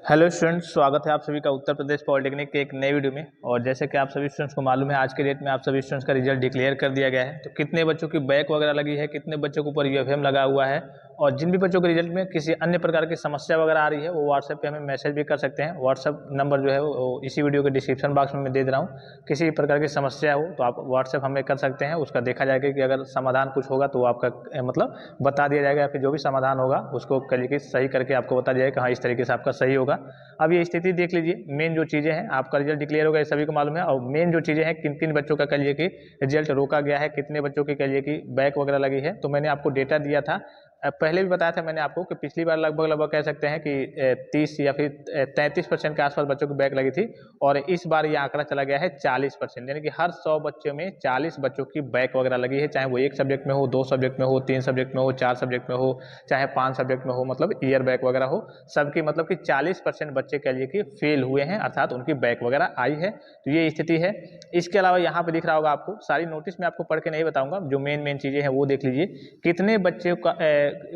Hello students, स्वागत है आप सभी का उत्तर प्रदेश पॉलिटेक्निक के एक नए वीडियो में। और जैसे कि आप सभी स्टूडेंट्स को मालूम है, आज के डेट में आप सभी स्टूडेंट्स का रिजल्ट डिक्लेयर कर दिया गया है। तो कितने बच्चों की बैक वगैरह लगी है, कितने बच्चों के ऊपर यूएफएम लगा हुआ है, और जिन भी बच्चों के रिजल्ट में किसी अन्य प्रकार की समस्या वगैरह आ रही है, वो व्हाट्सएप पे हमें मैसेज भी कर सकते हैं। व्हाट्सएप नंबर जो है वो इसी वीडियो के डिस्क्रिप्शन बॉक्स में मैं दे रहा हूँ। किसी भी प्रकार की समस्या हो तो आप व्हाट्सएप हमें कर सकते हैं, उसका देखा जाएगा कि अगर समाधान कुछ होगा तो आपका मतलब बता दिया जाएगा, या फिर जो भी समाधान होगा उसको कल सही करके आपको बता दिया जाएगा कि हाँ इस तरीके से आपका सही होगा। अब ये स्थिति देख लीजिए, मेन जो चीज़ें हैं, आपका रिजल्ट डिक्लेयर हो गया, सभी को मालूम है। और मेन जो चीज़ें हैं, किन किन बच्चों का कहिए कि रिजल्ट रोका गया है, कितने बच्चों की कहिए कि बैक वगैरह लगी है, तो मैंने आपको डेटा दिया था। पहले भी बताया था मैंने आपको कि पिछली बार लगभग कह सकते हैं कि 30 या फिर 33% के आसपास बच्चों की बैक लगी थी, और इस बार ये आंकड़ा चला गया है 40%, यानी कि हर 100 बच्चों में 40 बच्चों की बैक वगैरह लगी है। चाहे वो एक सब्जेक्ट में हो, 2 सब्जेक्ट में हो, 3 सब्जेक्ट में हो, 4 सब्जेक्ट में हो, चाहे 5 सब्जेक्ट में हो, मतलब ईयर बैक वगैरह हो, सबकी मतलब कि 40% बच्चे कह लिए कि फेल हुए हैं, अर्थात उनकी बैक वगैरह आई है। तो ये स्थिति है। इसके अलावा यहाँ पे दिख रहा होगा आपको, सारी नोटिस में आपको पढ़ के नहीं बताऊंगा, जो मेन चीज़ें हैं वो देख लीजिए। कितने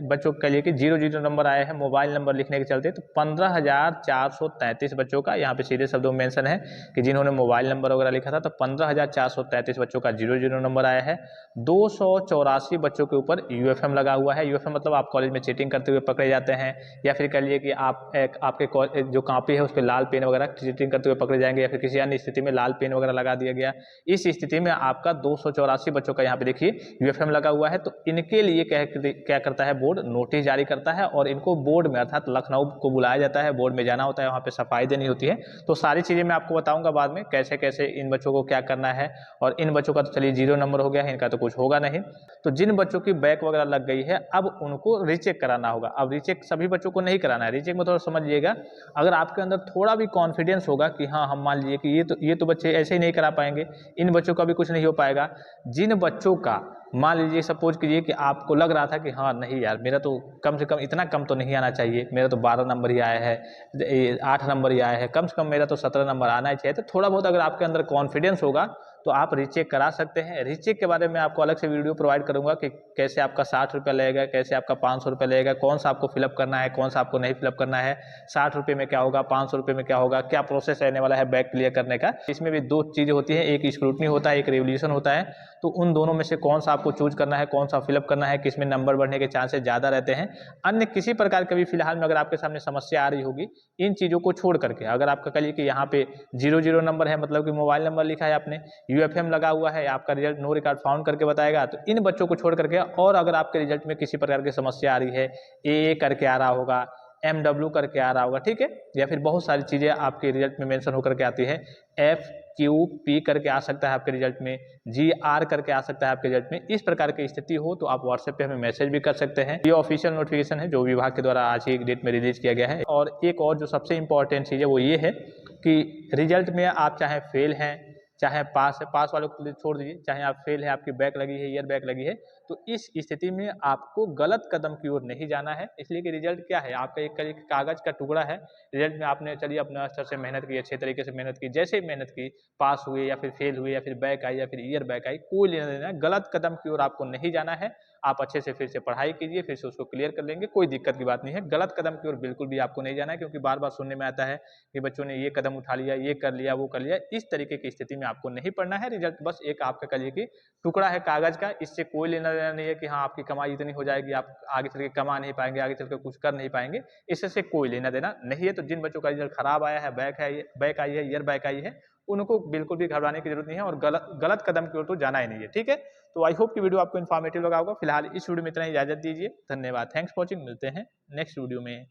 बच्चों के लिए कि 0 नंबर आए हैं मोबाइल नंबर लिखने के चलते, तो 15,433 बच्चों का यहाँ पे सीधे शब्दों में मेंशन है कि जिन्होंने मोबाइल नंबर वगैरह लिखा था, तो 15,433 बच्चों का 0 नंबर आया है। 284 बच्चों के ऊपर यूएफएम लगा हुआ है। यूएफएम मतलब आप कॉलेज में चीटिंग करते हुए पकड़े जाते हैं, या फिर कह लिए कि आपके जो कॉपी है उस पर लाल पेन वगैरह चीटिंग करते हुए पकड़े जाएंगे, या फिर किसी अन्य स्थिति में लाल पेन वगैरह लगा दिया गया। इस स्थिति में आपका 284 बच्चों का यहाँ पे देखिए यूएफएम लगा हुआ है। तो इनके लिए क्या करता है, बोर्ड नोटिस जारी करता है, और इनको बोर्ड में अर्थात लखनऊ को बुलाया जाता है, बोर्ड में जाना होता है, वहाँ पे सफाई देनी होती है। तो सारी चीज़ें मैं आपको बताऊंगा बाद में, कैसे कैसे इन बच्चों को क्या करना है। और इन बच्चों का तो चलिए 0 नंबर हो गया है, इनका तो कुछ होगा नहीं। तो जिन बच्चों की बैक वगैरह लग गई है, अब उनको रीचेक कराना होगा। अब रीचेक सभी बच्चों को नहीं कराना है। रीचेक में थोड़ा समझिएगा, अगर आपके अंदर थोड़ा भी कॉन्फिडेंस होगा कि हाँ हम मान लीजिए कि ये तो बच्चे ऐसे ही नहीं करा पाएंगे, इन बच्चों का भी कुछ नहीं हो पाएगा। जिन बच्चों का मान लीजिए, सपोज कीजिए कि आपको लग रहा था कि हाँ नहीं यार, मेरा तो कम से कम इतना कम तो नहीं आना चाहिए, मेरा तो 12 नंबर ही आया है, 8 नंबर ही आया है, कम से कम मेरा तो 17 नंबर आना ही चाहिए। तो थोड़ा बहुत अगर आपके अंदर कॉन्फिडेंस होगा तो आप रीचेक करा सकते हैं। रीचेक के बारे में आपको अलग से वीडियो प्रोवाइड करूंगा कि कैसे आपका 60 रुपये लगेगा, कैसे आपका 500 रुपये लगेगा, कौन सा आपको फिलअप करना है, कौन सा आपको नहीं फिलअप करना है, 60 रुपये में क्या होगा, 500 रुपये में क्या होगा, क्या प्रोसेस रहने वाला है बैक क्लियर करने का। इसमें भी 2 चीज़ें होती हैं, एक स्क्रूटनी होता है, एक रिवोल्यूशन होता है। तो उन दोनों में से कौन सा आपको चूज करना है, कौन सा फिलअप करना है, किसमें नंबर बढ़ने के चांसेस ज़्यादा रहते हैं। अन्य किसी प्रकार के भी फिलहाल में अगर आपके सामने समस्या आ रही होगी, इन चीज़ों को छोड़ करके, अगर आपका कहिए कि यहाँ पे 0 नंबर है, मतलब कि मोबाइल नंबर लिखा है आपने, यूएफएम लगा हुआ है, आपका रिजल्ट नो रिकॉर्ड फाउंड करके बताएगा, तो इन बच्चों को छोड़ करके, और अगर आपके रिजल्ट में किसी प्रकार की समस्या आ रही है, ए करके आ रहा होगा, MW करके आ रहा होगा, ठीक है, या फिर बहुत सारी चीज़ें आपके रिजल्ट में मेंशन होकर के आती है, FQP करके आ सकता है आपके रिजल्ट में, GR करके आ सकता है आपके रिजल्ट में। इस प्रकार की स्थिति हो तो आप व्हाट्सएप पे हमें मैसेज भी कर सकते हैं। ये ऑफिशियल नोटिफिकेशन है जो विभाग के द्वारा आज ही एक डेट में रिलीज किया गया है। और एक और जो सबसे इंपॉर्टेंट चीज़ है वो ये है कि रिजल्ट में आप चाहे फेल हैं, चाहे पास है, पास वालों को छोड़ दीजिए, चाहे आप फेल है, आपकी बैक लगी है, ईयर बैक लगी है, तो इस स्थिति में आपको गलत कदम की ओर नहीं जाना है। इसलिए कि रिजल्ट क्या है, आपका एक कागज का टुकड़ा है। रिजल्ट में आपने चलिए अपने स्तर से मेहनत की, अच्छे तरीके से मेहनत की, जैसे ही मेहनत की, पास हुए या फिर फेल हुए या फिर बैक आई या फिर ईयर बैक आई, कोई लेना देना है, गलत कदम की ओर आपको नहीं जाना है। आप अच्छे से फिर से पढ़ाई कीजिए, फिर से उसको क्लियर कर लेंगे, कोई दिक्कत की बात नहीं है। गलत कदम की ओर बिल्कुल भी आपको नहीं जाना है, क्योंकि बार बार सुनने में आता है कि बच्चों ने ये कदम उठा लिया, ये कर लिया, वो कर लिया। इस तरीके की स्थिति में आपको नहीं पढ़ना है। रिजल्ट बस एक आपका कहिए कि टुकड़ा है कागज का, इससे कोई लेना देना नहीं है कि हाँ आपकी कमाई इतनी हो जाएगी, आप आगे चल के कमा नहीं पाएंगे, आगे चल के कुछ कर नहीं पाएंगे, इससे कोई लेना देना नहीं है। तो जिन बच्चों का रिजल्ट खराब आया है, बैक आई है, ईयर बैक आई है, उनको बिल्कुल भी घबराने की जरूरत नहीं है, और गलत कदम की ओर तो जाना ही नहीं है, ठीक है। तो आई होप कि वीडियो आपको इन्फॉर्मेटिव लगा होगा। फिलहाल इस वीडियो में इतना ही, इजाजत दीजिए, धन्यवाद, थैंक्स फॉर वॉचिंग, मिलते हैं नेक्स्ट वीडियो में।